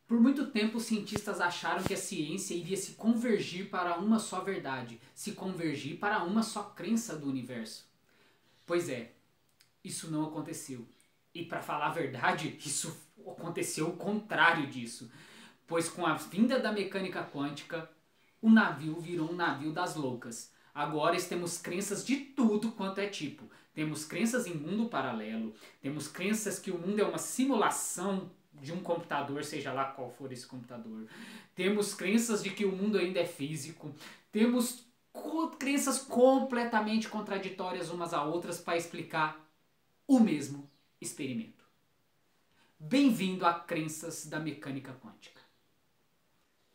Por muito tempo, os cientistas acharam que a ciência iria se convergir para uma só verdade, se convergir para uma só crença do universo. Pois é, isso não aconteceu. E para falar a verdade, isso aconteceu o contrário disso. Pois com a vinda da mecânica quântica, o navio virou um navio das loucas. Agora temos crenças de tudo quanto é tipo. Temos crenças em mundo paralelo, temos crenças que o mundo é uma simulação de um computador, seja lá qual for esse computador. Temos crenças de que o mundo ainda é físico. Temos crenças completamente contraditórias umas a outras para explicar o mesmo experimento. Bem-vindo a Crenças da Mecânica Quântica.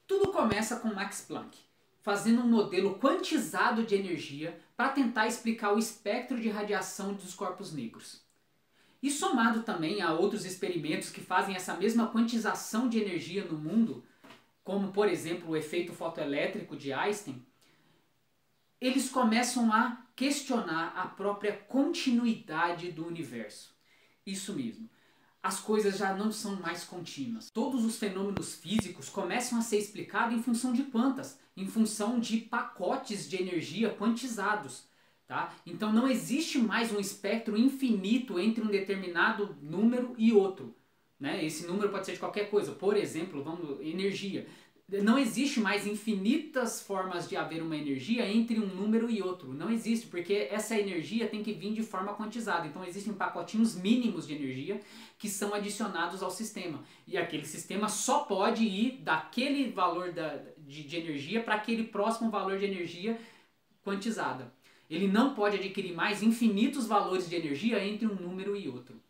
Tudo começa com Max Planck, fazendo um modelo quantizado de energia para tentar explicar o espectro de radiação dos corpos negros. E somado também a outros experimentos que fazem essa mesma quantização de energia no mundo, como por exemplo o efeito fotoelétrico de Einstein, eles começam a questionar a própria continuidade do universo. Isso mesmo. As coisas já não são mais contínuas. Todos os fenômenos físicos começam a ser explicados em função de quantas, em função de pacotes de energia quantizados. Tá? Então não existe mais um espectro infinito entre um determinado número e outro. Né? Esse número pode ser de qualquer coisa. Por exemplo, energia. Não existe mais infinitas formas de haver uma energia entre um número e outro. Não existe, porque essa energia tem que vir de forma quantizada. Então existem pacotinhos mínimos de energia que são adicionados ao sistema. E aquele sistema só pode ir daquele valor de energia para aquele próximo valor de energia quantizada. Ele não pode adquirir mais infinitos valores de energia entre um número e outro.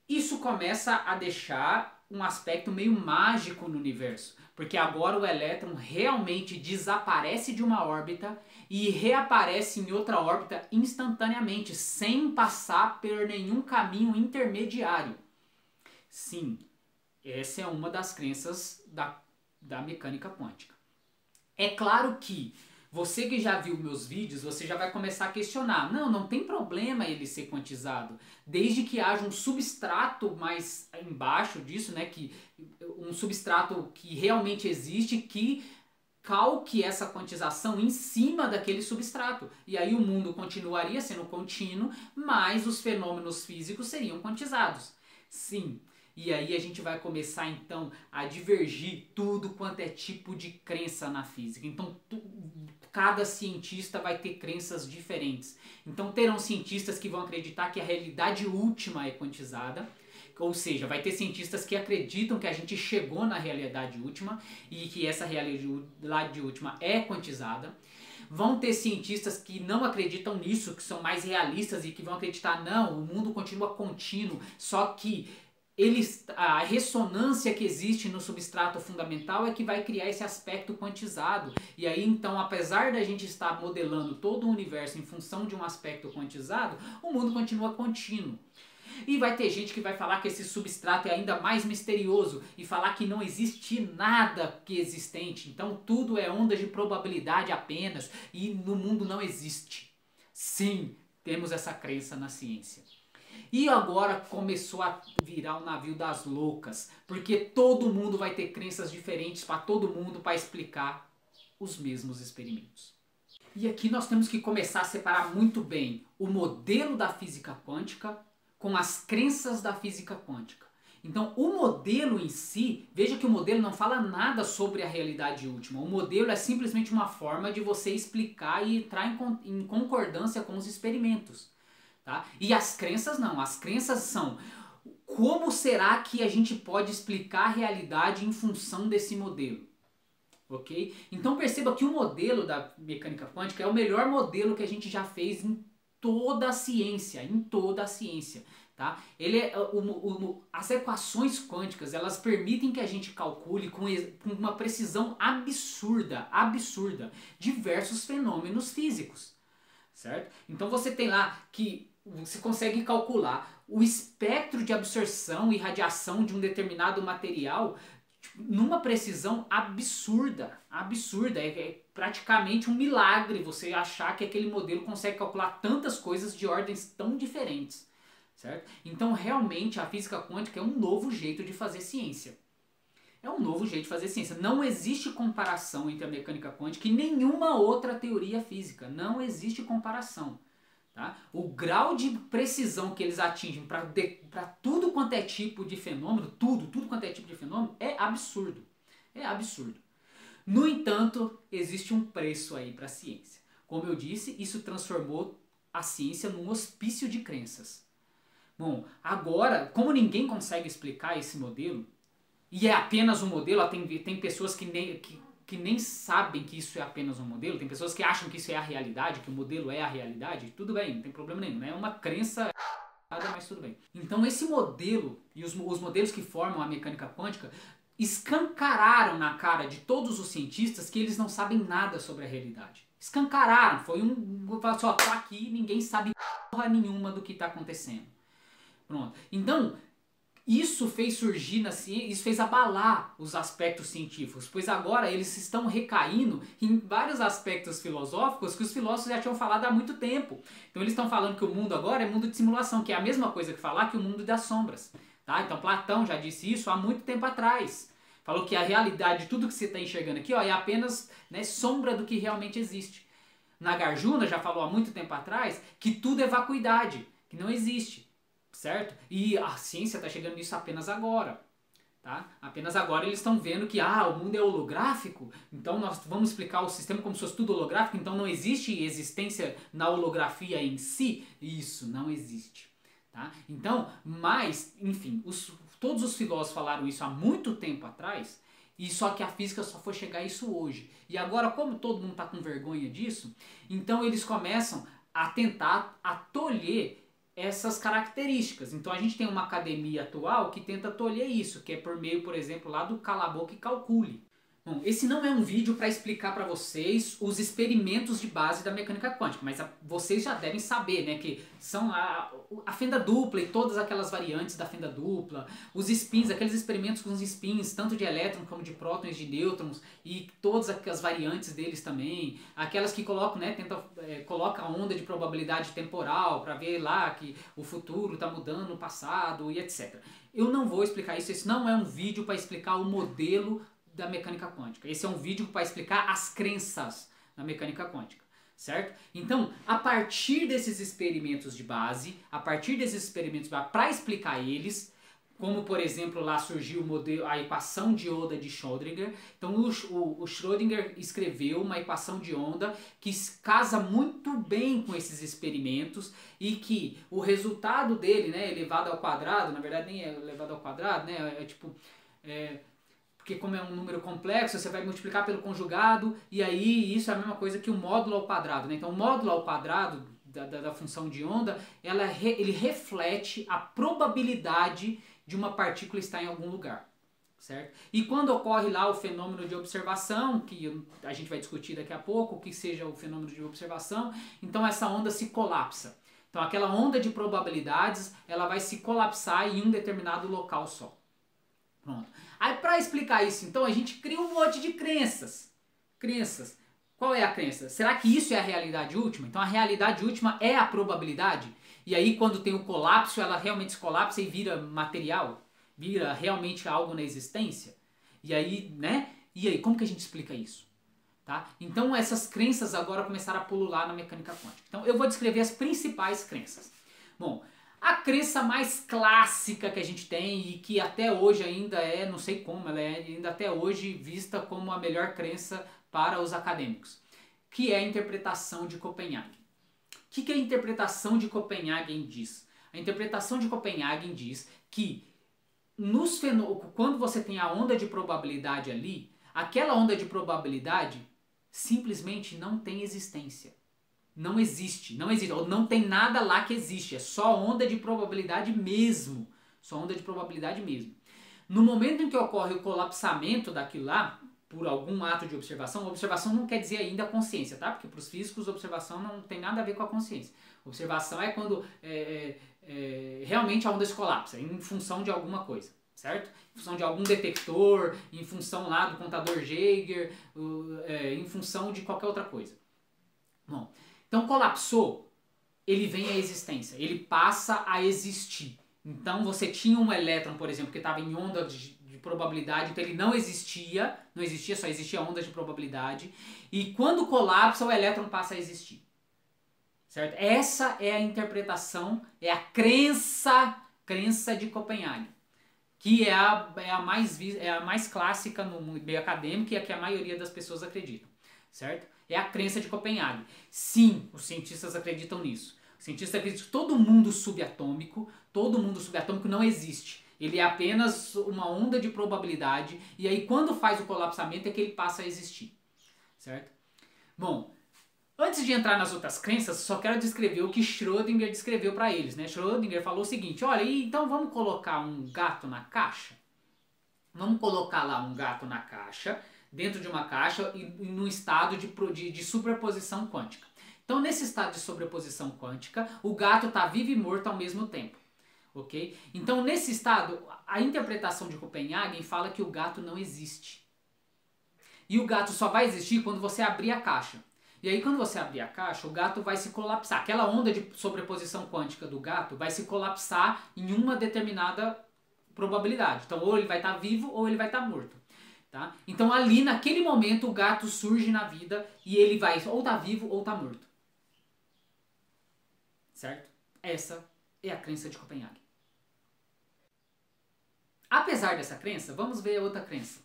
Isso começa a deixar um aspecto meio mágico no universo, porque agora o elétron realmente desaparece de uma órbita e reaparece em outra órbita instantaneamente, sem passar por nenhum caminho intermediário. Sim, essa é uma das crenças da mecânica quântica. É claro que você que já viu meus vídeos, você já vai começar a questionar. Não tem problema ele ser quantizado, desde que haja um substrato mais embaixo disso, né, um substrato que realmente existe, que calque essa quantização em cima daquele substrato. E aí o mundo continuaria sendo contínuo, mas os fenômenos físicos seriam quantizados. Sim. E aí a gente vai começar então a divergir tudo quanto é tipo de crença na física. Então cada cientista vai ter crenças diferentes. Então terão cientistas que vão acreditar que a realidade última é quantizada. Ou seja, vai ter cientistas que acreditam que a gente chegou na realidade última e que essa realidade última é quantizada. Vão ter cientistas que não acreditam nisso, que são mais realistas e que vão acreditar, não, o mundo continua contínuo, só que a ressonância que existe no substrato fundamental é que vai criar esse aspecto quantizado. E aí então, apesar da gente estar modelando todo o universo em função de um aspecto quantizado, o mundo continua contínuo. E vai ter gente que vai falar que esse substrato é ainda mais misterioso e falar que não existe nada que existente. Então tudo é ondas de probabilidade apenas e no mundo não existe. Sim, temos essa crença na ciência. E agora começou a virar o navio das loucas, porque todo mundo vai ter crenças diferentes para todo mundo para explicar os mesmos experimentos. E aqui nós temos que começar a separar muito bem o modelo da física quântica com as crenças da física quântica. Então o modelo em si, veja que o modelo não fala nada sobre a realidade última. O modelo é simplesmente uma forma de você explicar e entrar em concordância com os experimentos. Tá? E as crenças não, as crenças são como será que a gente pode explicar a realidade em função desse modelo. Ok? Então perceba que o modelo da mecânica quântica é o melhor modelo que a gente já fez em toda a ciência, Tá? As equações quânticas, elas permitem que a gente calcule com uma precisão absurda, diversos fenômenos físicos. Certo? Então você tem lá que você consegue calcular o espectro de absorção e radiação de um determinado material numa precisão absurda. É praticamente um milagre você achar que aquele modelo consegue calcular tantas coisas de ordens tão diferentes. Certo? Então realmente a física quântica é um novo jeito de fazer ciência. É um novo jeito de fazer ciência. Não existe comparação entre a mecânica quântica e nenhuma outra teoria física. Não existe comparação. Tá? O grau de precisão que eles atingem para tudo quanto é tipo de fenômeno, tudo quanto é tipo de fenômeno, é absurdo. É absurdo. No entanto, existe um preço aí para a ciência. Como eu disse, isso transformou a ciência num hospício de crenças. Bom, agora, como ninguém consegue explicar esse modelo, e é apenas um modelo, tem pessoas que nem sabem que isso é apenas um modelo, tem pessoas que acham que isso é a realidade, que o modelo é a realidade, tudo bem, não tem problema nenhum, né? É uma crença, mas tudo bem. Então esse modelo e os modelos que formam a mecânica quântica escancararam na cara de todos os cientistas que eles não sabem nada sobre a realidade. Escancararam, foi só tá aqui, ninguém sabe porra nenhuma do que está acontecendo. Pronto. Então, isso fez surgir na ciência, isso fez abalar os aspectos científicos, pois agora eles estão recaindo em vários aspectos filosóficos que os filósofos já tinham falado há muito tempo. Então eles estão falando que o mundo agora é mundo de simulação, que é a mesma coisa que falar que o mundo das sombras. Tá? Então Platão já disse isso há muito tempo atrás. Falou que a realidade, tudo que você está enxergando aqui, ó, é apenas, né, sombra do que realmente existe. Nagarjuna já falou há muito tempo atrás que tudo é vacuidade, que não existe. Certo? E a ciência está chegando nisso apenas agora. Tá? Apenas agora eles estão vendo que o mundo é holográfico, então nós vamos explicar o sistema como se fosse tudo holográfico, então não existe existência na holografia em si. Isso, não existe. Tá? Então, mas, enfim, todos os filósofos falaram isso há muito tempo atrás, e só que a física só foi chegar a isso hoje. E agora, como todo mundo está com vergonha disso, então eles começam a tentar tolher essas características. Então a gente tem uma academia atual que tenta tolher isso, que é por meio, por exemplo, lá do cala a boca e calcule. Bom, esse não é um vídeo para explicar para vocês os experimentos de base da mecânica quântica, mas vocês já devem saber, né, que são a fenda dupla e todas aquelas variantes da fenda dupla, os spins, aqueles experimentos com os spins, tanto de elétrons como de prótons, de nêutrons, e todas as variantes deles também, aquelas que colocam, né, coloca a onda de probabilidade temporal para ver lá que o futuro está mudando no passado e etc. Eu não vou explicar isso, esse não é um vídeo para explicar o modelo da mecânica quântica. Esse é um vídeo para explicar as crenças da mecânica quântica, certo? Então, a partir desses experimentos de base, para explicar eles, como por exemplo lá surgiu a equação de onda de Schrödinger. Então o Schrödinger escreveu uma equação de onda que casa muito bem com esses experimentos e que o resultado dele, né, elevado ao quadrado, na verdade nem é elevado ao quadrado, né, porque como é um número complexo, você vai multiplicar pelo conjugado, e aí isso é a mesma coisa que o módulo ao quadrado. Né? Então o módulo ao quadrado da função de onda, ele reflete a probabilidade de uma partícula estar em algum lugar. Certo? E quando ocorre lá o fenômeno de observação, que a gente vai discutir daqui a pouco, o que seja o fenômeno de observação, então essa onda se colapsa. Então aquela onda de probabilidades, ela vai se colapsar em um determinado local só. Pronto. Aí para explicar isso, então, a gente cria um monte de crenças. Crenças. Qual é a crença? Será que isso é a realidade última? Então a realidade última é a probabilidade? E aí quando tem o colapso, ela realmente se colapsa e vira material? Vira realmente algo na existência? E aí, né? E aí, como que a gente explica isso? Tá? Então essas crenças agora começaram a pulular na mecânica quântica. Então eu vou descrever as principais crenças. Bom, a crença mais clássica que a gente tem e que até hoje ainda não sei como, ela é ainda até hoje vista como a melhor crença para os acadêmicos, que é a interpretação de Copenhague. O que a interpretação de Copenhague diz? A interpretação de Copenhague diz que quando você tem a onda de probabilidade ali, aquela onda de probabilidade simplesmente não tem existência. Não existe, ou não tem nada lá que existe, é só onda de probabilidade mesmo, só onda de probabilidade mesmo. No momento em que ocorre o colapsamento daquilo lá, por algum ato de observação, observação não quer dizer ainda consciência, tá? Porque para os físicos observação não tem nada a ver com a consciência. Observação é quando realmente a onda se colapsa, em função de alguma coisa, certo? Em função de algum detector, em função lá do contador Geiger, em função de qualquer outra coisa. Bom, então colapsou, ele vem à existência, ele passa a existir. Então você tinha um elétron, por exemplo, que estava em onda de probabilidade, então ele não existia, só existia onda de probabilidade, e quando colapsa o elétron passa a existir. Certo? Essa é a interpretação, é a crença de Copenhague, que é a mais clássica no meio acadêmico e a que a maioria das pessoas acreditam. Certo? É a crença de Copenhague. Sim, os cientistas acreditam nisso. Os cientistas acreditam que todo mundo subatômico não existe. Ele é apenas uma onda de probabilidade e aí quando faz o colapsamento é que ele passa a existir. Certo? Bom, antes de entrar nas outras crenças, só quero descrever o que Schrödinger descreveu para eles. Né? Schrödinger falou o seguinte, olha, então vamos colocar um gato na caixa? Vamos colocar lá um gato na caixa, dentro de uma caixa e num estado de superposição quântica. Então, nesse estado de sobreposição quântica, o gato está vivo e morto ao mesmo tempo. Okay? Então, nesse estado, a interpretação de Copenhagen fala que o gato não existe. E o gato só vai existir quando você abrir a caixa. E aí, quando você abrir a caixa, o gato vai se colapsar. Aquela onda de sobreposição quântica do gato vai se colapsar em uma determinada probabilidade. Então, ou ele vai estar vivo ou ele vai estar morto. Tá? Então, ali, naquele momento, o gato surge na vida e ele vai ou estar vivo ou estar morto. Certo? Essa é a crença de Copenhague. Apesar dessa crença, vamos ver outra crença.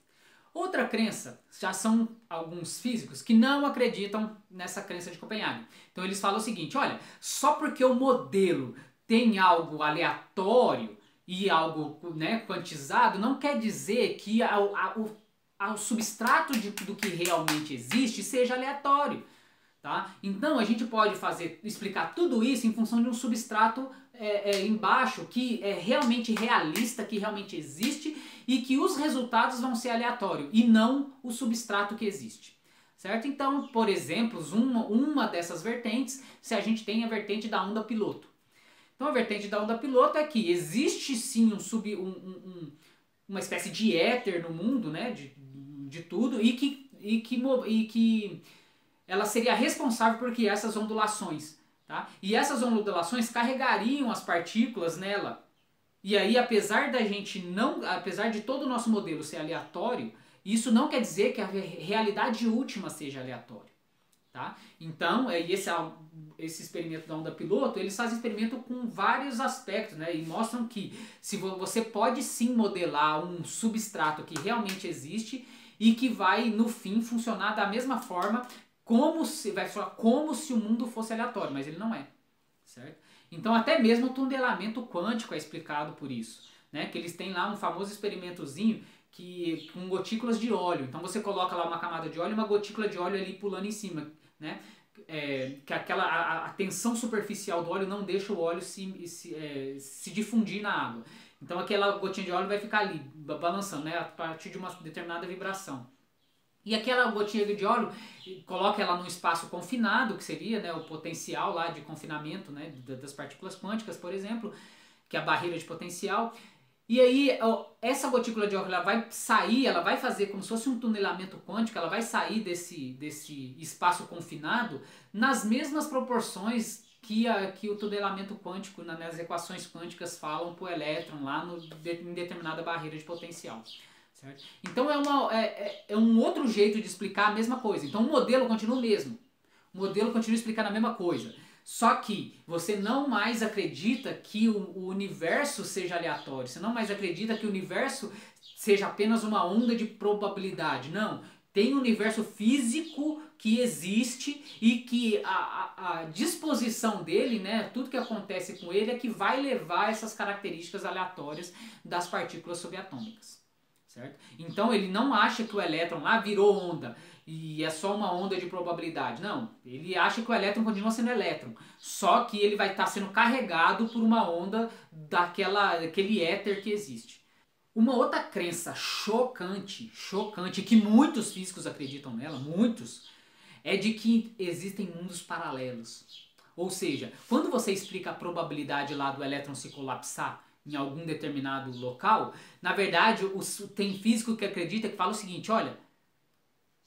Outra crença, já são alguns físicos que não acreditam nessa crença de Copenhague. Então eles falam o seguinte, olha, só porque o modelo tem algo aleatório e algo, né, quantizado, não quer dizer que o substrato do que realmente existe seja aleatório. Tá? Então a gente pode explicar tudo isso em função de um substrato embaixo que é realmente realista, que realmente existe e que os resultados vão ser aleatórios e não o substrato que existe. Certo? Então, por exemplo, uma dessas vertentes, se a gente tem a vertente da onda piloto. Então a vertente da onda piloto é que existe sim uma espécie de éter no mundo, né, de tudo e que ela seria responsável por criar essas ondulações. Tá? E essas ondulações carregariam as partículas nela. E aí, apesar de todo o nosso modelo ser aleatório, isso não quer dizer que a realidade última seja aleatória. Tá? Então, esse experimento da onda piloto, eles fazem experimento com vários aspectos, né? E mostram que você pode sim modelar um substrato que realmente existe e que vai, no fim, funcionar da mesma forma vai falar como se o mundo fosse aleatório, mas ele não é, certo? Então até mesmo o tunelamento quântico é explicado por isso, né? Que eles têm lá um famoso experimentozinho com gotículas de óleo. Então você coloca lá uma camada de óleo e uma gotícula de óleo ali pulando em cima, né? Que a tensão superficial do óleo não deixa o óleo se difundir na água. Então aquela gotinha de óleo vai ficar ali balançando, né? A partir de uma determinada vibração. E aquela gotinha de óleo, coloca ela num espaço confinado, que seria, né, o potencial lá de confinamento, né, das partículas quânticas, por exemplo, que é a barreira de potencial. E aí essa gotícula de óleo ela vai sair, ela vai fazer como se fosse um tunelamento quântico, ela vai sair desse espaço confinado nas mesmas proporções que o tunelamento quântico, nas equações quânticas falam para o elétron lá em determinada barreira de potencial. Certo? Então é um outro jeito de explicar a mesma coisa. Então o modelo continua o mesmo. O modelo continua explicando a mesma coisa. Só que você não mais acredita que o universo seja aleatório. Você não mais acredita que o universo seja apenas uma onda de probabilidade. Não. Tem um universo físico que existe e que a disposição dele, né, tudo que acontece com ele é que vai levar essas características aleatórias das partículas subatômicas. Certo? Então ele não acha que o elétron lá virou onda e é só uma onda de probabilidade. Não, ele acha que o elétron continua sendo elétron, só que ele vai estar sendo carregado por uma onda daquele éter que existe. Uma outra crença chocante, que muitos físicos acreditam nela, muitos, é de que existem mundos paralelos. Ou seja, quando você explica a probabilidade lá do elétron se colapsar em algum determinado local, na verdade tem físico que acredita que fala o seguinte, olha,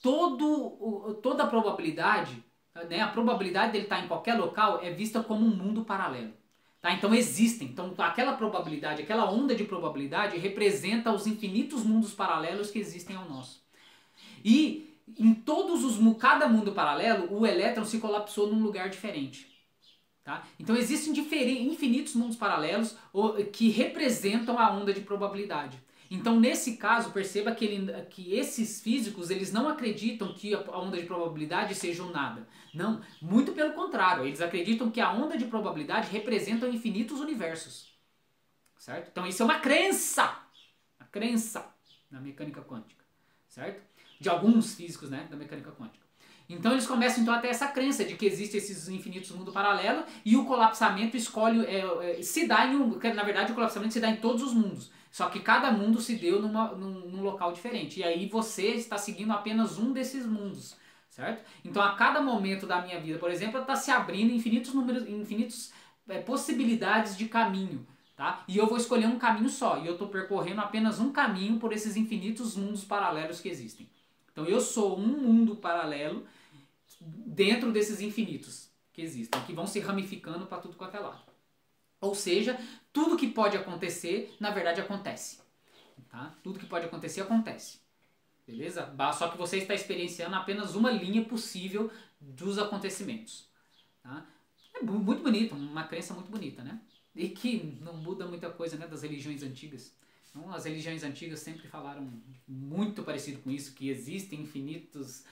toda a probabilidade, né, a probabilidade dele estar em qualquer local é vista como um mundo paralelo. Tá? Então existem. Então aquela probabilidade, aquela onda de probabilidade representa os infinitos mundos paralelos que existem ao nosso. E em cada mundo paralelo, o elétron se colapsou num lugar diferente. Tá? Então existem infinitos mundos paralelos que representam a onda de probabilidade. Então nesse caso, perceba que esses físicos eles não acreditam que a onda de probabilidade seja um nada. Não, muito pelo contrário, eles acreditam que a onda de probabilidade representa infinitos universos. Certo? Então isso é uma crença na mecânica quântica. Certo? De alguns físicos, né, da mecânica quântica. Então eles começam então a ter essa crença de que existem esses infinitos mundos paralelos e o colapsamento se dá na verdade o colapsamento se dá em todos os mundos. Só que cada mundo se deu num local diferente. E aí você está seguindo apenas um desses mundos, certo? Então a cada momento da minha vida, por exemplo, está se abrindo infinitas possibilidades de caminho. Tá? E eu vou escolher um caminho só. E eu estou percorrendo apenas um caminho por esses infinitos mundos paralelos que existem. Então eu sou um mundo paralelo dentro desses infinitos que existem, que vão se ramificando para tudo quanto é lado. Ou seja, tudo que pode acontecer, na verdade acontece. Tá? Tudo que pode acontecer, acontece. Beleza? Só que você está experienciando apenas uma linha possível dos acontecimentos. Tá? É muito bonito, uma crença muito bonita, né? E que não muda muita coisa, né, das religiões antigas. Então, as religiões antigas sempre falaram muito parecido com isso, que existem infinitos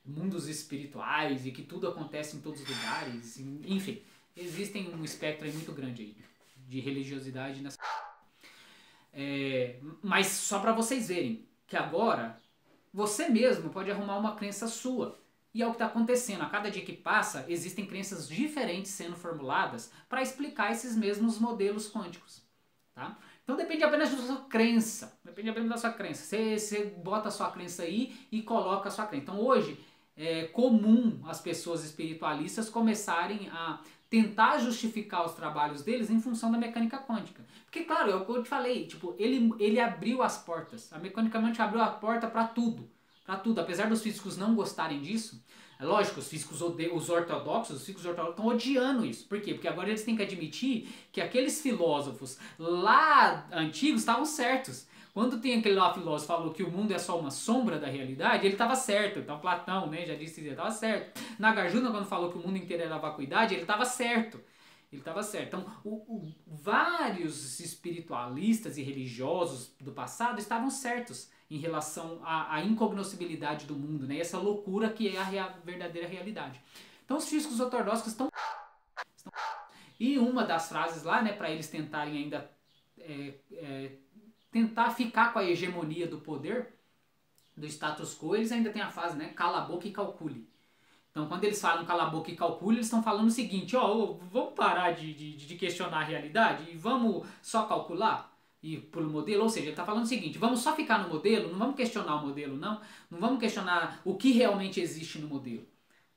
mundos espirituais e que tudo acontece em todos os lugares. Enfim, existem um espectro aí muito grande aí de religiosidade nessa. Mas só para vocês verem que agora você mesmo pode arrumar uma crença sua. E é o que está acontecendo. A cada dia que passa, existem crenças diferentes sendo formuladas para explicar esses mesmos modelos quânticos. Tá? Então depende apenas da sua crença. Depende apenas da sua crença. Você bota a sua crença aí e coloca a sua crença. Então hoje é comum as pessoas espiritualistas começarem a tentar justificar os trabalhos deles em função da mecânica quântica. Porque, claro, é o que eu te falei, tipo, ele abriu as portas. A mecânica quântica abriu a porta para tudo. Para tudo. Apesar dos físicos não gostarem disso, é lógico, os físicos os ortodoxos estão odiando isso. Por quê? Porque agora eles têm que admitir que aqueles filósofos lá antigos estavam certos. Quando tem aquele lá filósofo que falou que o mundo é só uma sombra da realidade, ele estava certo. Então Platão, né, já disse que ele estava certo. Nagarjuna, quando falou que o mundo inteiro era vacuidade, ele estava certo. Ele estava certo. Então, vários espiritualistas e religiosos do passado estavam certos em relação à incognoscibilidade do mundo, né? Essa loucura que é a verdadeira realidade. Então os físicos ortodoxos estão... E uma das frases lá, né, para eles tentarem ainda tentar ficar com a hegemonia do poder, do status quo, eles ainda têm a frase, né, cala a boca e calcule. Então quando eles falam cala a boca e calcule, eles estão falando o seguinte, vamos parar de questionar a realidade e vamos só calcular? E pelo modelo, ou seja, ele está falando o seguinte, vamos só ficar no modelo, não vamos questionar o modelo, não vamos questionar o que realmente existe no modelo,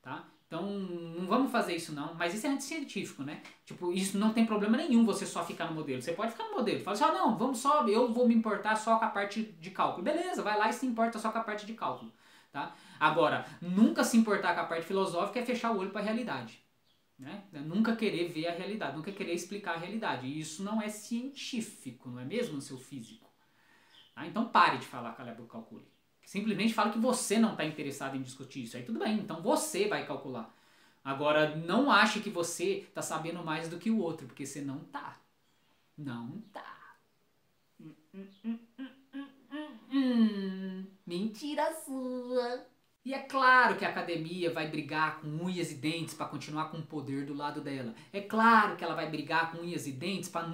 tá? Então, não vamos fazer isso não, mas isso é anticientífico, né? Tipo, isso não tem problema nenhum você só ficar no modelo, você pode ficar no modelo, fala assim, não, vamos só, eu vou me importar só com a parte de cálculo, beleza, vai lá e se importa só com a parte de cálculo, tá? Agora, nunca se importar com a parte filosófica é fechar o olho para a realidade. Né? Nunca querer ver a realidade, nunca querer explicar a realidade. E isso não é científico, não é mesmo, seu físico? Tá? Então pare de falar cala a boca e calcule. Simplesmente fala que você não está interessado em discutir isso. Aí tudo bem, então você vai calcular. Agora, não ache que você está sabendo mais do que o outro, porque você não tá. Não tá. Mentira sua. E é claro que a academia vai brigar com unhas e dentes para continuar com o poder do lado dela. É claro que ela vai brigar com unhas e dentes para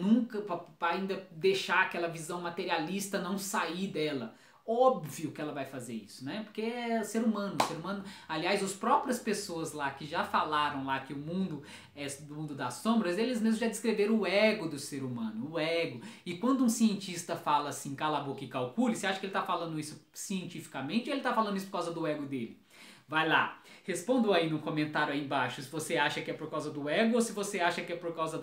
ainda deixar aquela visão materialista não sair dela. Óbvio que ela vai fazer isso, né? Porque é ser humano. Aliás, as próprias pessoas lá que já falaram lá que o mundo é do mundo das sombras, eles mesmos já descreveram o ego do ser humano, o ego. E quando um cientista fala assim, cala a boca e calcule, você acha que ele está falando isso cientificamente ou ele está falando isso por causa do ego dele? Vai lá, responda aí no comentário aí embaixo se você acha que é por causa do ego ou se você acha que é por causa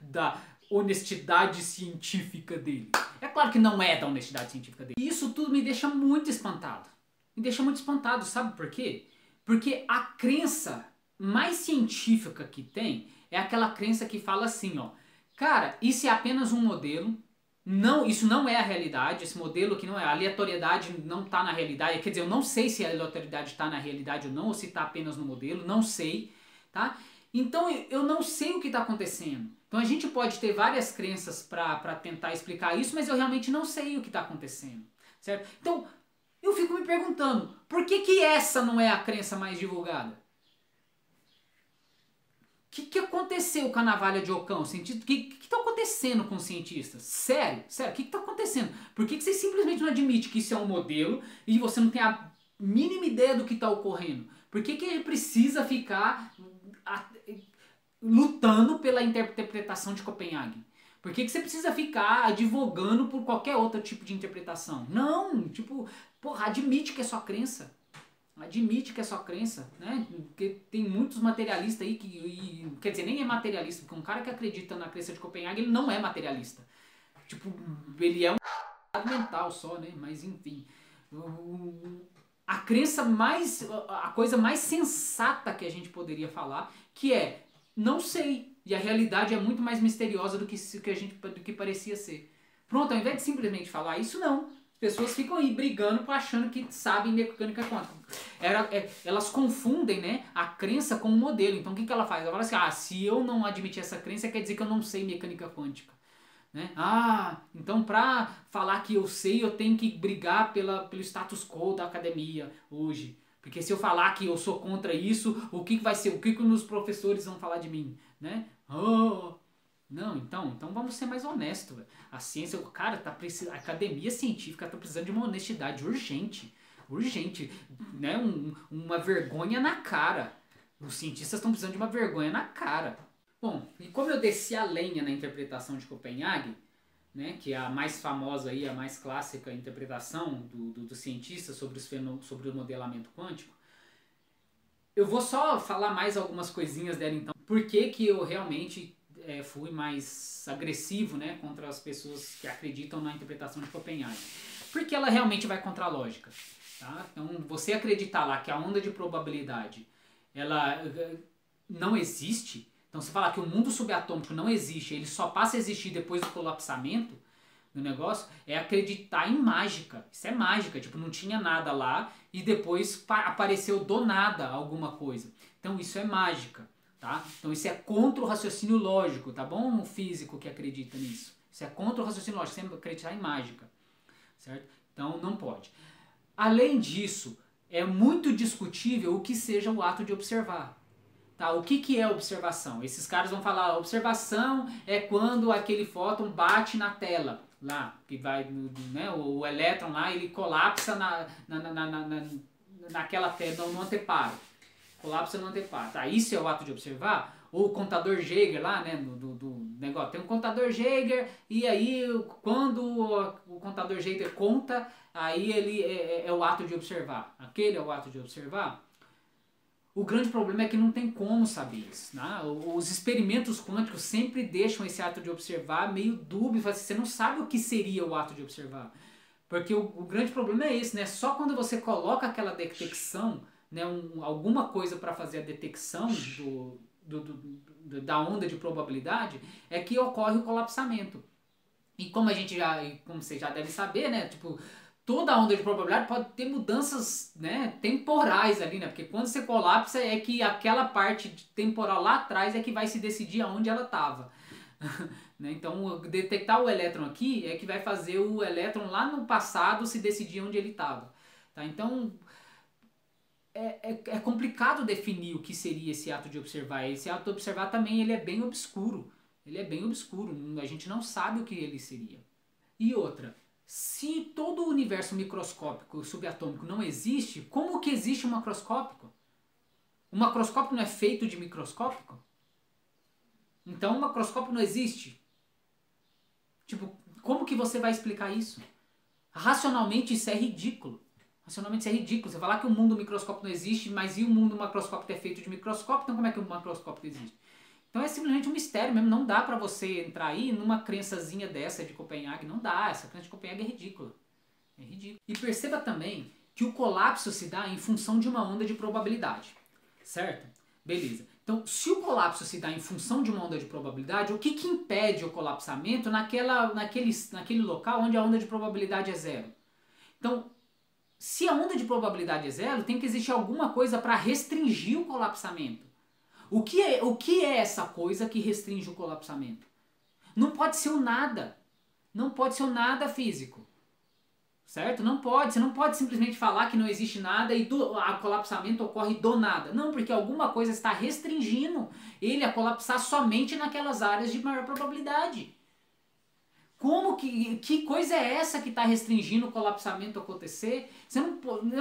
da honestidade científica dele. É claro que não é da honestidade científica dele. E isso tudo me deixa muito espantado. Me deixa muito espantado, sabe por quê? Porque a crença mais científica que tem é aquela crença que fala assim, ó, cara, isso é apenas um modelo, não, isso não é a realidade, esse modelo que não é, a aleatoriedade não está na realidade, quer dizer, eu não sei se a aleatoriedade está na realidade ou não, ou se está apenas no modelo, não sei, tá? Então eu não sei o que está acontecendo. Então a gente pode ter várias crenças para tentar explicar isso, mas eu realmente não sei o que está acontecendo, certo? Então eu fico me perguntando, por que que essa não é a crença mais divulgada? Que aconteceu com a navalha de Ocão? O que está acontecendo com os cientistas? Sério, sério, o que está acontecendo? Por que você simplesmente não admite que isso é um modelo e você não tem a mínima ideia do que está ocorrendo? Por que ele precisa ficar lutando pela interpretação de Copenhague? Por que você precisa ficar advogando por qualquer outro tipo de interpretação? Não, tipo, porra, admite que é sua crença. Admite que é só crença, né? Porque tem muitos materialistas aí que, quer dizer, nem é materialista, porque um cara que acredita na crença de Copenhague, ele não é materialista. Tipo, ele é um mental só, né? Mas enfim, a crença mais, a coisa mais sensata que a gente poderia falar, que é, não sei, e a realidade é muito mais misteriosa do que parecia ser. Pronto, ao invés de simplesmente falar isso, não. As pessoas ficam aí brigando achando que sabem mecânica quântica. Elas confundem, né, a crença com o modelo. Então o que ela faz? Ela fala assim, ah, se eu não admitir essa crença, quer dizer que eu não sei mecânica quântica. Né? Ah, então para falar que eu sei, eu tenho que brigar pelo status quo da academia hoje. Porque se eu falar que eu sou contra isso, o que vai ser? O que os professores vão falar de mim? Né? Oh, não, então vamos ser mais honestos. A ciência, o cara tá precisando, a academia científica tá precisando de uma honestidade urgente, urgente, né? Uma vergonha na cara. Os cientistas estão precisando de uma vergonha na cara. Bom, e como eu desci a lenha na interpretação de Copenhague, né, que é a mais famosa aí, a mais clássica interpretação do cientista sobre o modelamento quântico, eu vou só falar mais algumas coisinhas dela então. Por que que eu realmente fui mais agressivo, né, contra as pessoas que acreditam na interpretação de Copenhague? Porque ela realmente vai contra a lógica. Tá? Então, você acreditar lá que a onda de probabilidade ela não existe, então você falar que o mundo subatômico não existe, ele só passa a existir depois do colapsamento do negócio, é acreditar em mágica. Isso é mágica, tipo, não tinha nada lá e depois apareceu do nada alguma coisa. Então isso é mágica, tá? Então isso é contra o raciocínio lógico, tá bom? Um físico que acredita nisso. Isso é contra o raciocínio lógico, sempre acreditar em mágica, certo? Então não pode. Além disso, é muito discutível o que seja o ato de observar. Tá, o que é observação? Esses caras vão falar, observação é quando aquele fóton bate na tela, lá, que vai, né, o elétron lá, ele colapsa naquela tela, no anteparo. Colapsa no anteparo. Tá, isso é o ato de observar? Ou o contador Geiger lá, né, do negócio. Tem um contador Geiger e aí quando o contador Geiger conta, aí ele é o ato de observar. Aquele é o ato de observar? O grande problema é que não tem como saber isso. Né? Os experimentos quânticos sempre deixam esse ato de observar meio dúbio. Você não sabe o que seria o ato de observar. Porque o grande problema é esse, né? Só quando você coloca aquela detecção, né, alguma coisa para fazer a detecção da onda de probabilidade, é que ocorre o colapsamento. E como você já deve saber, né? Tipo, toda onda de probabilidade pode ter mudanças, né, temporais ali, né? Porque quando você colapsa é que aquela parte temporal lá atrás é que vai se decidir aonde ela estava. Né? Então, detectar o elétron aqui é que vai fazer o elétron lá no passado se decidir onde ele estava. Tá? Então, é complicado definir o que seria esse ato de observar. Esse ato de observar também ele é bem obscuro. Ele é bem obscuro. A gente não sabe o que ele seria. E outra, se todo o universo microscópico subatômico não existe, como que existe um macroscópico? O macroscópico não é feito de microscópico? Então o macroscópio não existe. Tipo, como que você vai explicar isso? Racionalmente isso é ridículo. Racionalmente isso é ridículo. Você falar que o mundo microscópico não existe, mas e o mundo macroscópico é feito de microscópio, então como é que o macroscópio existe? Então é simplesmente um mistério mesmo, não dá pra você entrar aí numa crençazinha dessa de Copenhague, não dá, essa crença de Copenhague é ridícula. É ridículo. E perceba também que o colapso se dá em função de uma onda de probabilidade, certo? Beleza. Então, se o colapso se dá em função de uma onda de probabilidade, o que impede o colapsamento naquele local onde a onda de probabilidade é zero? Então, se a onda de probabilidade é zero, tem que existir alguma coisa para restringir o colapsamento. O que é essa coisa que restringe o colapsamento? Não pode ser o nada. Não pode ser o nada físico. Certo? Não pode. Você não pode simplesmente falar que não existe nada e o colapsamento ocorre do nada. Não, porque alguma coisa está restringindo ele a colapsar somente naquelas áreas de maior probabilidade. Que coisa é essa que está restringindo o colapsamento acontecer?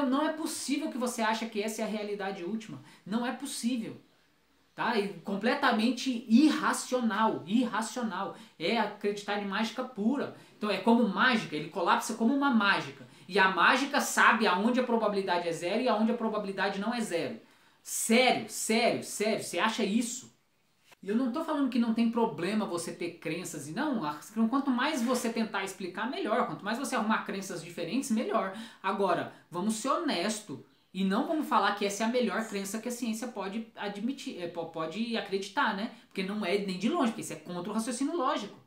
Não é possível que você ache que essa é a realidade última. Não é possível. Tá? E completamente irracional. Irracional. É acreditar em mágica pura. Então é como mágica, ele colapsa como uma mágica. E a mágica sabe aonde a probabilidade é zero e aonde a probabilidade não é zero. Sério, sério, sério. Você acha isso? E eu não estou falando que não tem problema você ter crenças. Não, quanto mais você tentar explicar, melhor. Quanto mais você arrumar crenças diferentes, melhor. Agora, vamos ser honestos. E não vamos falar que essa é a melhor crença que a ciência pode admitir, pode acreditar, né? Porque não é nem de longe, porque isso é contra o raciocínio lógico.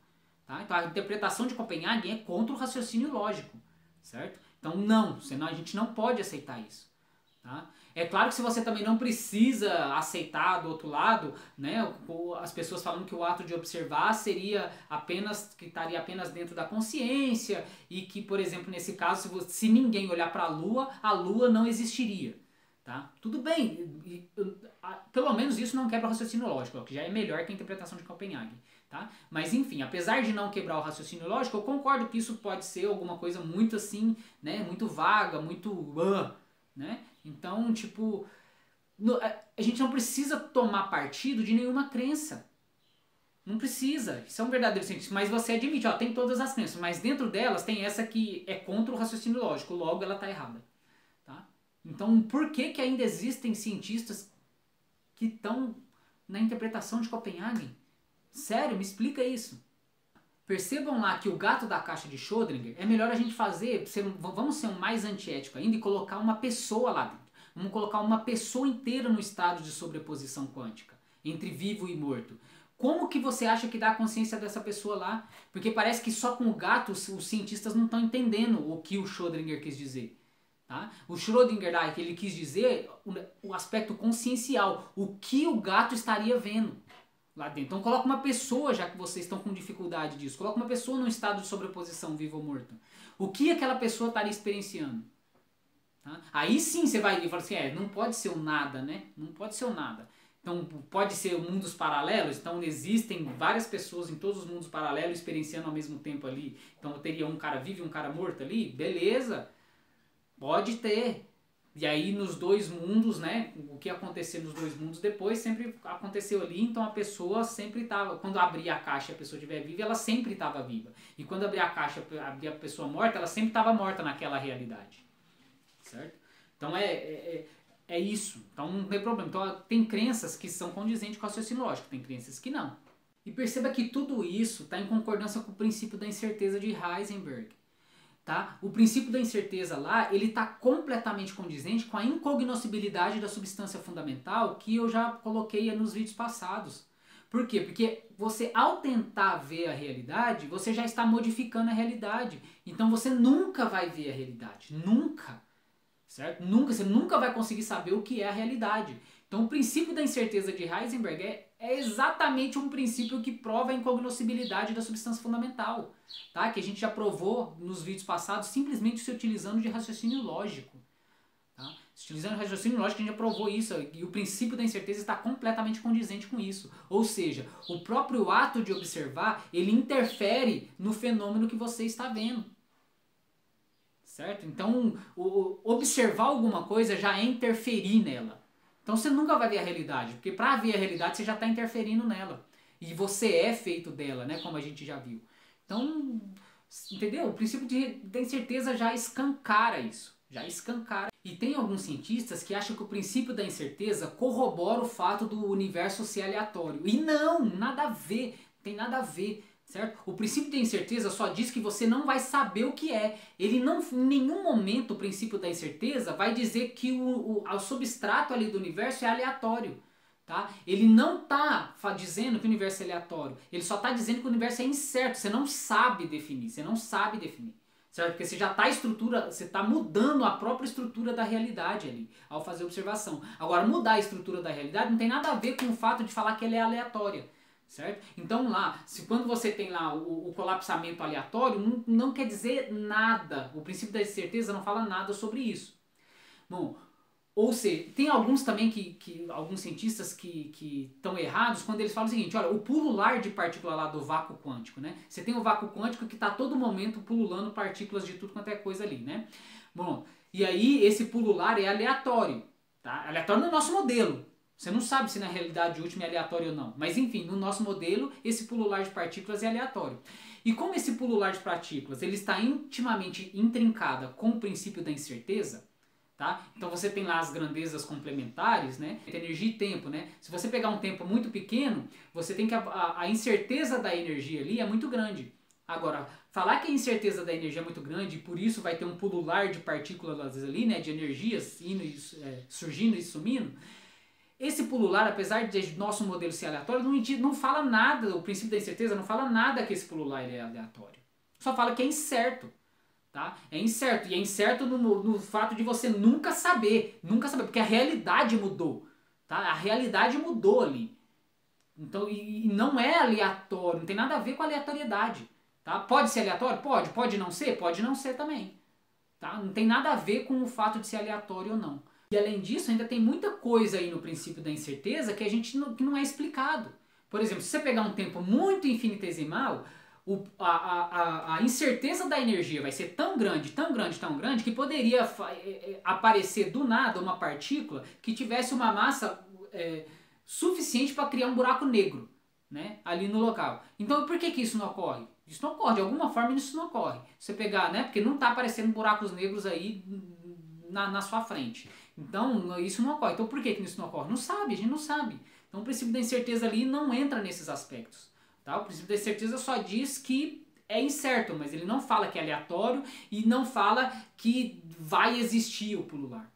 Tá? Então a interpretação de Copenhague é contra o raciocínio lógico. Certo? Então não, senão a gente não pode aceitar isso. Tá? É claro que se você também não precisa aceitar do outro lado, né, as pessoas falando que o ato de observar seria apenas, que estaria apenas dentro da consciência e que, por exemplo, nesse caso, se ninguém olhar para a Lua não existiria. Tá? Tudo bem, pelo menos isso não quebra o raciocínio lógico, que já é melhor que a interpretação de Copenhague. Tá? Mas enfim, apesar de não quebrar o raciocínio lógico, eu concordo que isso pode ser alguma coisa muito assim, né, muito vaga, muito... né? Então, tipo, a gente não precisa tomar partido de nenhuma crença. Não precisa. Isso é um verdadeiro cientista. Mas você admite, ó, tem todas as crenças, mas dentro delas tem essa que é contra o raciocínio lógico, logo ela está errada. Tá? Então, por que ainda existem cientistas que estão na interpretação de Copenhague? Sério, me explica isso. Percebam lá que o gato da caixa de Schrödinger é melhor a gente vamos ser um mais antiético ainda e colocar uma pessoa lá dentro. Vamos colocar uma pessoa inteira no estado de sobreposição quântica, entre vivo e morto. Como que você acha que dá a consciência dessa pessoa lá? Porque parece que só com o gato os cientistas não estão entendendo o que o Schrödinger quis dizer. Tá? O Schrödinger lá, que ele quis dizer o aspecto consciencial, o que o gato estaria vendo lá dentro. Então coloca uma pessoa, já que vocês estão com dificuldade disso, coloca uma pessoa num estado de sobreposição, vivo ou morto. O que aquela pessoa estaria experienciando? Tá? Aí sim você vai falar assim, não pode ser o nada, né? Não pode ser o nada. Então pode ser mundos paralelos, então existem várias pessoas em todos os mundos paralelos experienciando ao mesmo tempo ali. Então teria um cara vivo e um cara morto ali? Beleza, pode ter. E aí nos dois mundos, né, o que acontecer nos dois mundos depois sempre aconteceu ali, então a pessoa sempre estava, quando abria a caixa e a pessoa estiver viva, ela sempre estava viva. E quando abria a caixa e abria a pessoa morta, ela sempre estava morta naquela realidade. Certo? Então é isso. Então não tem problema. Então tem crenças que são condizentes com o raciocínio lógico, tem crenças que não. E perceba que tudo isso está em concordância com o princípio da incerteza de Heisenberg. Tá? O princípio da incerteza lá, ele está completamente condizente com a incognoscibilidade da substância fundamental que eu já coloquei nos vídeos passados. Por quê? Porque você, ao tentar ver a realidade, você já está modificando a realidade. Então você nunca vai ver a realidade. Nunca. Certo? Você nunca vai conseguir saber o que é a realidade. Então o princípio da incerteza de Heisenberg é exatamente um princípio que prova a incognoscibilidade da substância fundamental, tá? Que a gente já provou nos vídeos passados simplesmente se utilizando de raciocínio lógico. Tá? Se utilizando de raciocínio lógico a gente já provou isso, e o princípio da incerteza está completamente condizente com isso. Ou seja, o próprio ato de observar, ele interfere no fenômeno que você está vendo. Certo? Então, observar alguma coisa já é interferir nela. Então você nunca vai ver a realidade, porque para ver a realidade você já está interferindo nela. E você é feito dela, né? Como a gente já viu. Então, entendeu? O princípio da incerteza já escancara isso. Já escancara. E tem alguns cientistas que acham que o princípio da incerteza corrobora o fato do universo ser aleatório. E não, nada a ver. Não tem nada a ver. Certo? O princípio da incerteza só diz que você não vai saber o que é. Ele não, em nenhum momento, o princípio da incerteza vai dizer que o substrato ali do universo é aleatório. Tá? Ele não está dizendo que o universo é aleatório, ele só está dizendo que o universo é incerto, você não sabe definir, certo? Porque você já você está mudando a própria estrutura da realidade ali, ao fazer observação. Agora, mudar a estrutura da realidade não tem nada a ver com o fato de falar que ela é aleatória, certo? Então lá, quando você tem lá o colapsamento aleatório, não quer dizer nada, o princípio da certeza não fala nada sobre isso. Bom, ou seja, tem alguns também alguns cientistas que estão errados quando eles falam o seguinte, olha, o pulular de partícula lá do vácuo quântico, né? Você tem o vácuo quântico que está a todo momento pululando partículas de tudo quanto é coisa ali, né? Bom, e aí esse pulular é aleatório, tá? Aleatório no nosso modelo. Você não sabe se na realidade última é aleatório ou não. Mas enfim, no nosso modelo, esse pulular de partículas é aleatório. E como esse pulular de partículas ele está intimamente intrincada com o princípio da incerteza, tá? Então você tem lá as grandezas complementares, né? Energia e tempo, né? Se você pegar um tempo muito pequeno, você tem que a incerteza da energia ali é muito grande. Agora, falar que a incerteza da energia é muito grande e por isso vai ter um pulular de partículas ali, né? De energias indo surgindo e sumindo. Esse pulular, apesar de nosso modelo ser aleatório, não fala nada, o princípio da incerteza não fala nada que esse pulular é aleatório. Só fala que é incerto. Tá? É incerto, e é incerto no fato de você nunca saber, porque a realidade mudou, tá? A realidade mudou ali. Então, e não é aleatório, não tem nada a ver com aleatoriedade, tá? Pode ser aleatório? Pode não ser também, tá? Não tem nada a ver com o fato de ser aleatório ou não. E além disso, ainda tem muita coisa aí no princípio da incerteza que que não é explicado. Por exemplo, se você pegar um tempo muito infinitesimal, a incerteza da energia vai ser tão grande, que poderia aparecer do nada uma partícula que tivesse uma massa suficiente para criar um buraco negro, né, ali no local. Então por que isso não ocorre? Isso não ocorre, de alguma forma isso não ocorre. Você pegar, né, porque não está aparecendo buracos negros aí na sua frente. Então isso não ocorre. Então por que isso não ocorre? Não sabe, a gente não sabe. Então o princípio da incerteza ali não entra nesses aspectos. Tá? O princípio da certeza só diz que é incerto, mas ele não fala que é aleatório e não fala que vai existir o pulular.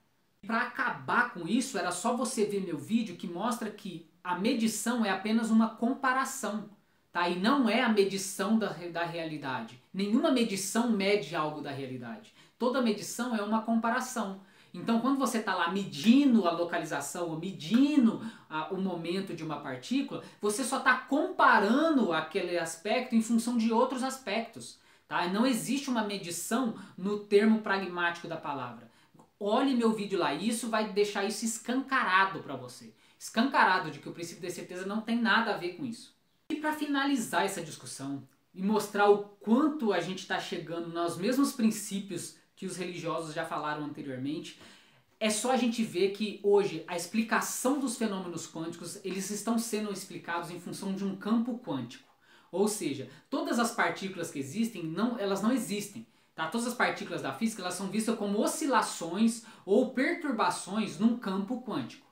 Para acabar com isso, era só você ver meu vídeo que mostra que a medição é apenas uma comparação, tá? E não é a medição da realidade. Nenhuma medição mede algo da realidade. Toda medição é uma comparação. Então, quando você está lá medindo a localização ou medindo o momento de uma partícula, você só está comparando aquele aspecto em função de outros aspectos. Tá? Não existe uma medição no termo pragmático da palavra. Olhe meu vídeo lá, isso vai deixar isso escancarado para você. Escancarado de que o princípio da certeza não tem nada a ver com isso. E para finalizar essa discussão e mostrar o quanto a gente está chegando nos mesmos princípios que os religiosos já falaram anteriormente, é só a gente ver que hoje a explicação dos fenômenos quânticos, eles estão sendo explicados em função de um campo quântico. Ou seja, todas as partículas que existem, elas não existem. Tá? Todas as partículas da física elas são vistas como oscilações ou perturbações num campo quântico.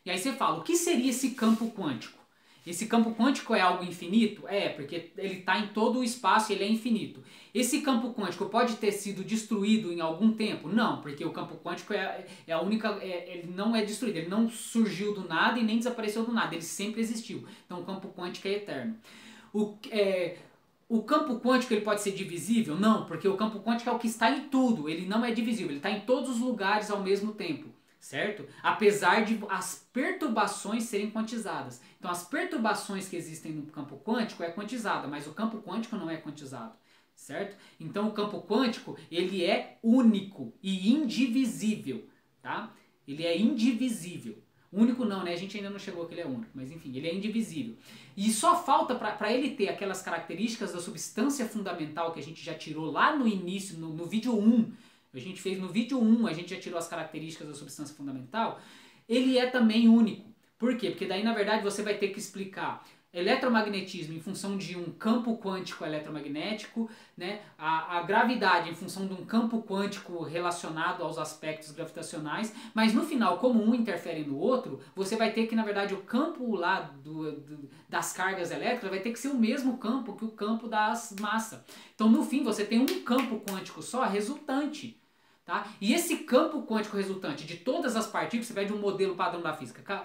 E aí você fala, o que seria esse campo quântico? Esse campo quântico é algo infinito? É, porque ele está em todo o espaço e ele é infinito. Esse campo quântico pode ter sido destruído em algum tempo? Não, porque o campo quântico ele não é destruído, ele não surgiu do nada e nem desapareceu do nada, ele sempre existiu. Então o campo quântico é eterno. O campo quântico ele pode ser divisível? Não, porque o campo quântico é o que está em tudo, ele não é divisível, ele está em todos os lugares ao mesmo tempo. Certo? Apesar de as perturbações serem quantizadas. Então as perturbações que existem no campo quântico é quantizada, mas o campo quântico não é quantizado. Certo? Então o campo quântico ele é único e indivisível. Tá? Ele é indivisível. Único não, né? A gente ainda não chegou que ele é único, mas enfim, ele é indivisível. E só falta para ele ter aquelas características da substância fundamental que a gente já tirou lá no início, no vídeo 1, a gente fez no vídeo 1, a gente já tirou as características da substância fundamental, ele é também único. Por quê? Porque daí, na verdade, você vai ter que explicar eletromagnetismo em função de um campo quântico eletromagnético, né? A gravidade em função de um campo quântico relacionado aos aspectos gravitacionais, mas no final, como um interfere no outro, você vai ter que, na verdade, o campo lá das cargas elétricas vai ter que ser o mesmo campo que o campo das massas. Então, no fim, você tem um campo quântico só resultante. Tá? E esse campo quântico resultante de todas as partículas, você pede um modelo padrão da física,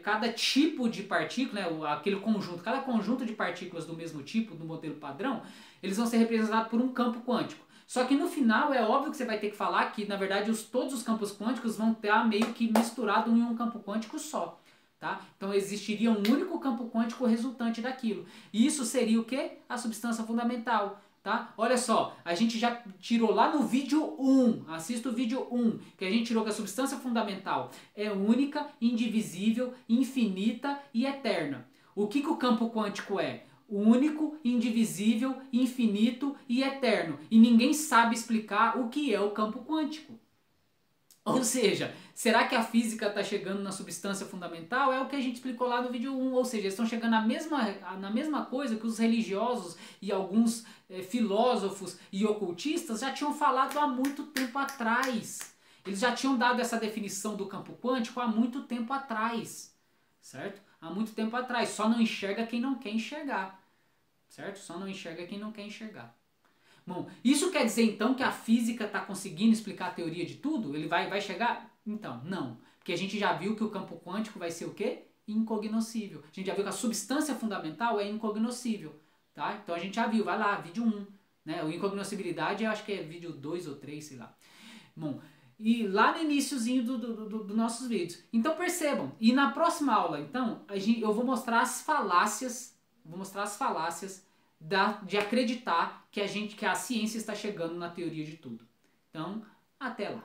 cada tipo de partícula, né, aquele conjunto, cada conjunto de partículas do mesmo tipo, do modelo padrão, eles vão ser representados por um campo quântico. Só que no final é óbvio que você vai ter que falar que, na verdade, todos os campos quânticos vão estar meio que misturados em um campo quântico só. Tá? Então existiria um único campo quântico resultante daquilo. E isso seria o quê? A substância fundamental. Tá? Olha só, a gente já tirou lá no vídeo 1, assista o vídeo 1, que a gente tirou que a substância fundamental é única, indivisível, infinita e eterna. O que o campo quântico é? Único, indivisível, infinito e eterno. E ninguém sabe explicar o que é o campo quântico. Ou seja, será que a física está chegando na substância fundamental? É o que a gente explicou lá no vídeo 1. Ou seja, eles estão chegando na mesma coisa que os religiosos e alguns filósofos e ocultistas já tinham falado há muito tempo atrás. Eles já tinham dado essa definição do campo quântico há muito tempo atrás. Certo? Há muito tempo atrás. Só não enxerga quem não quer enxergar. Certo? Só não enxerga quem não quer enxergar. Bom, isso quer dizer então que a física está conseguindo explicar a teoria de tudo? Ele vai chegar? Então, não. Porque a gente já viu que o campo quântico vai ser o quê? Incognoscível. A gente já viu que a substância fundamental é incognoscível. Tá? Então a gente já viu, vai lá, vídeo 1. Né? O incognoscibilidade eu acho que é vídeo 2 ou 3, sei lá. Bom, e lá no iniciozinho dos nossos vídeos. Então percebam, e na próxima aula, então, eu vou mostrar as falácias, de acreditar que a ciência está chegando na teoria de tudo. Então, até lá.